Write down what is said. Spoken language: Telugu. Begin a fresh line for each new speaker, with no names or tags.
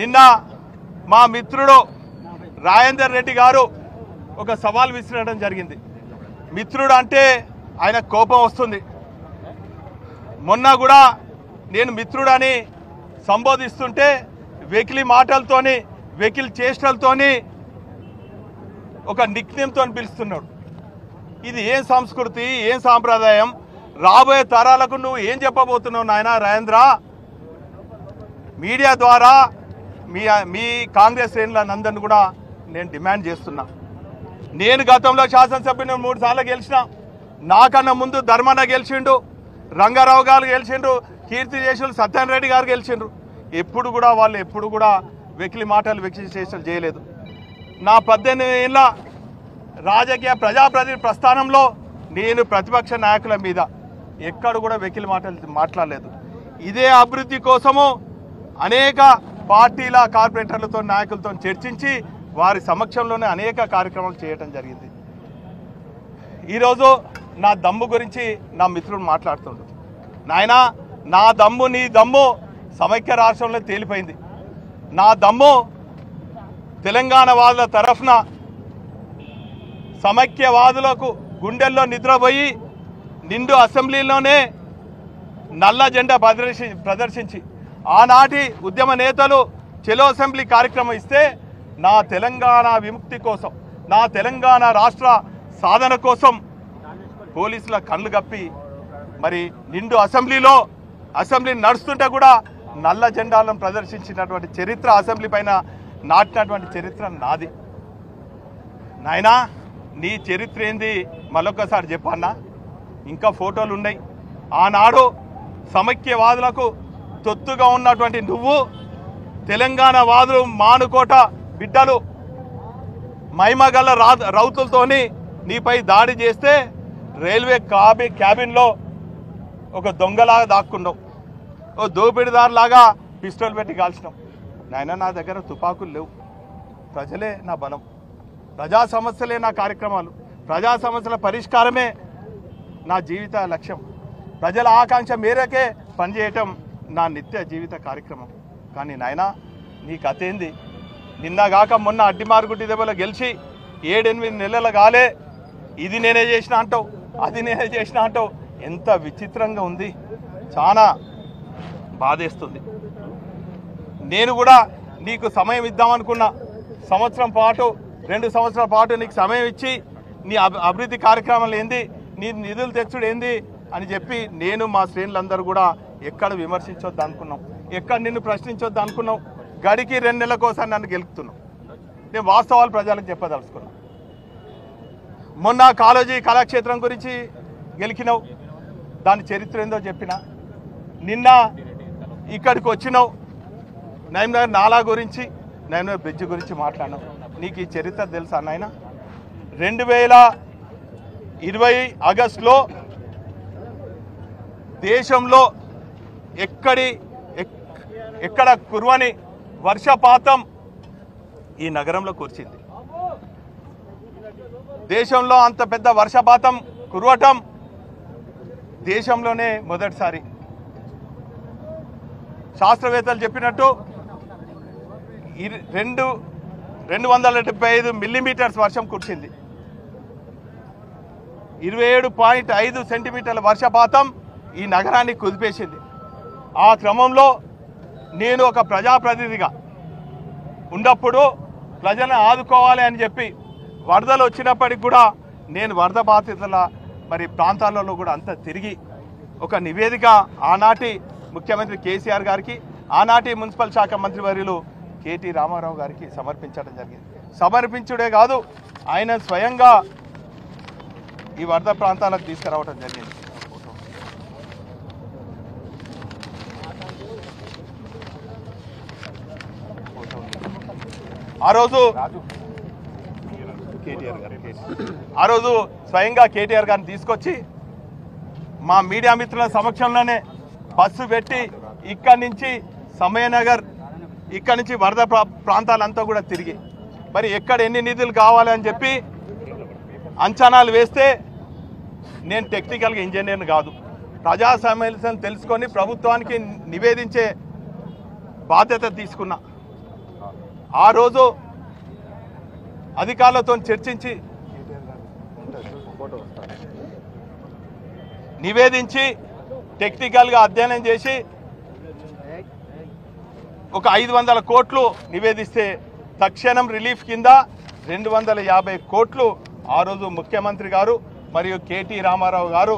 నిన్న మా మిత్రుడు రాజేందర్ రెడ్డి గారు ఒక సవాల్ విసిరడం జరిగింది. మిత్రుడు అంటే ఆయన కోపం వస్తుంది. మొన్న కూడా నేను మిత్రుడని సంబోధిస్తుంటే వెకిలి మాటలతోని వెకిలి చేష్టలతోని ఒక నిక్నేమ్తో పిలుస్తున్నాడు. ఇది ఏం సంస్కృతి, ఏం సాంప్రదాయం? రాబోయే తరాలకు నువ్వు ఏం చెప్పబోతున్నావు నాయన రాజేంద్ర? మీడియా ద్వారా మీ కాంగ్రెస్ శ్రేణులందరినీ కూడా నేను డిమాండ్ చేస్తున్నా. నేను గతంలో శాసనసభ్యుని 3 సార్లు గెలిచిన. నాకన్నా ముందు ధర్మన్న గెలిచిండు, రంగారావు గారు గెలిచిండ్రు, కీర్తి చేసులు సత్యనారాయణ గారు గెలిచిండ్రు. ఎప్పుడు కూడా వెకిలి మాటలు వెకిలి చేష్టలు చేయలేదు. నా 18 ఏళ్ళ రాజకీయ ప్రజాప్రతినిధి ప్రస్థానంలో నేను ప్రతిపక్ష నాయకుల మీద ఎక్కడ కూడా వెకిలి మాటలు మాట్లాడలేదు. ఇదే అభివృద్ధి కోసము అనేక పార్టీల కార్పొరేటర్లతో నాయకులతో చర్చించి వారి సమక్షంలోనే అనేక కార్యక్రమాలు చేయటం జరిగింది. ఈరోజు నా దమ్ము గురించి నా మిత్రుడు మాట్లాడుతుండు. నాయనా, నా దమ్ము నీ దమ్ము సమైక్య రాష్ట్రంలో తేలిపోయింది. నా దమ్ము తెలంగాణ వాదుల తరఫున సమైక్యవాదులకు గుండెల్లో నిద్రపోయి నిండు అసెంబ్లీలోనే నల్ల జెండా ప్రదర్శించి ఆనాటి ఉద్యమ నేతలు చెలో అసెంబ్లీ కార్యక్రమం ఇస్తే నా తెలంగాణ విముక్తి కోసం, నా తెలంగాణ రాష్ట్ర సాధన కోసం పోలీసుల కళ్ళు కప్పి మరి నిండు అసెంబ్లీ నడుస్తుంటే కూడా నల్ల జెండాలను ప్రదర్శించినటువంటి చరిత్ర, అసెంబ్లీ పైన నాటినటువంటి చరిత్ర నాది. నాయనా, నీ చరిత్ర ఏంది మరొకసారి చెప్పన్నా? ఇంకా ఫోటోలు ఉన్నాయి. ఆనాడు సమైక్యవాదులకు తొత్తుగా ఉన్నటువంటి నువ్వు తెలంగాణ వాదులు మానుకోట బిడ్డలు మైమగల్ల రౌతులతోని నీపై దాడి చేస్తే రైల్వే క్యాబిన్లో ఒక దొంగలాగా దాక్కున్నావు, ఓ దోపిడిదారులాగా పిస్టల్ పెట్టి కాల్చినావు. నాయన, నా దగ్గర తుపాకులు లేవు. ప్రజలే నా బలం, ప్రజా సమస్యలే నా కార్యక్రమాలు, ప్రజా సమస్యల పరిష్కారమే నా జీవిత లక్ష్యం, ప్రజల ఆకాంక్ష మేరకే పనిచేయటం నా నిత్య జీవిత కార్యక్రమం. కానీ నాయనా, నీ కథ ఏంది? నిన్నగాక మొన్న అడ్డిమారుగుడ్డి దెబ్బలో గెలిచి 7-8 నెలలు కాలే ఇది నేనే చేసిన అంటావు, అది నేనే చేసిన అంటావు. ఎంత విచిత్రంగా ఉంది, చాలా బాధేస్తుంది. నేను కూడా నీకు సమయం ఇద్దామనుకున్నా. 2 సంవత్సరాల పాటు నీకు సమయం ఇచ్చి నీ అభివృద్ధి కార్యక్రమాలు ఏంది, నీ నిధులు తెచ్చుడు ఏంది అని చెప్పి నేను మా శ్రేణులందరూ కూడా ఎక్కడ విమర్శించొద్దు అనుకున్నాం, ఎక్కడ నిన్ను ప్రశ్నించొద్దు అనుకున్నాం. గడికి 2 నెలలకోసారి నన్ను గెలుపుతున్నావు. నేను వాస్తవాలు ప్రజలకు చెప్పదలుచుకున్నా. మొన్న కాళోజీ కళాక్షేత్రం గురించి గెలికినావు, దాని చరిత్ర ఏందో చెప్పినా. నిన్న ఇక్కడికి వచ్చినావు, నైమ్నగర్ నాలా గురించి, నైమ్నగర్ బ్రిడ్జ్ గురించి మాట్లాడినావు. నీకు ఈ చరిత్ర తెలుసా నాయన? 2020 ఆగస్టులో దేశంలో ఎక్కడ కురవని వర్షపాతం ఈ నగరంలో కురిచింది. దేశంలో అంత పెద్ద వర్షపాతం కురవటం దేశంలోనే మొదటిసారి. శాస్త్రవేత్తలు చెప్పినట్టు 275 మిల్లీమీటర్స్ వర్షం కురిసింది. 27.5 సెంటీమీటర్ల వర్షపాతం ఈ నగరాన్ని కుదిపేసింది. ఆ క్రమంలో నేను ఒక ప్రజాప్రతినిధిగా ఉన్నప్పుడు ప్రజలను ఆదుకోవాలి అని చెప్పి వరదలు వచ్చినప్పటికి కూడా నేను వరద బాధితుల ప్రాంతాలలో కూడా అంతా తిరిగి ఒక నివేదిక ఆనాటి ముఖ్యమంత్రి కేసీఆర్ గారికి, ఆనాటి మున్సిపల్ శాఖ మంత్రివర్యులు కేటీ రామారావు గారికి సమర్పించడం జరిగింది. సమర్పించుడే కాదు, ఆయన స్వయంగా ఈ వరద ప్రాంతాలకు తీసుకురావడం జరిగింది. ఆ రోజు స్వయంగా కేటీఆర్ గారిని తీసుకొచ్చి మా మీడియా మిత్రుల సమక్షంలోనే బస్సు పెట్టి ఇక్కడి నుంచి సమయనగర్, ఇక్కడి నుంచి వరద ప్రాంతాలంతా కూడా తిరిగి మరి ఎక్కడ ఎన్ని నిధులు కావాలని చెప్పి అంచనాలు వేస్తే, నేను టెక్నికల్గా ఇంజనీర్ని కాదు, ప్రజా సమస్యలను తెలుసుకొని ప్రభుత్వానికి నివేదించే బాధ్యత తీసుకున్నా. ఆ రోజు అధికారులతో చర్చించి నివేదించి టెక్నికల్గా అధ్యయనం చేసి ఒక 500 కోట్లు నివేదిస్తే తక్షణం రిలీఫ్ కింద 250 కోట్లు ఆ రోజు ముఖ్యమంత్రి గారు మరియు కేటీ రామారావు గారు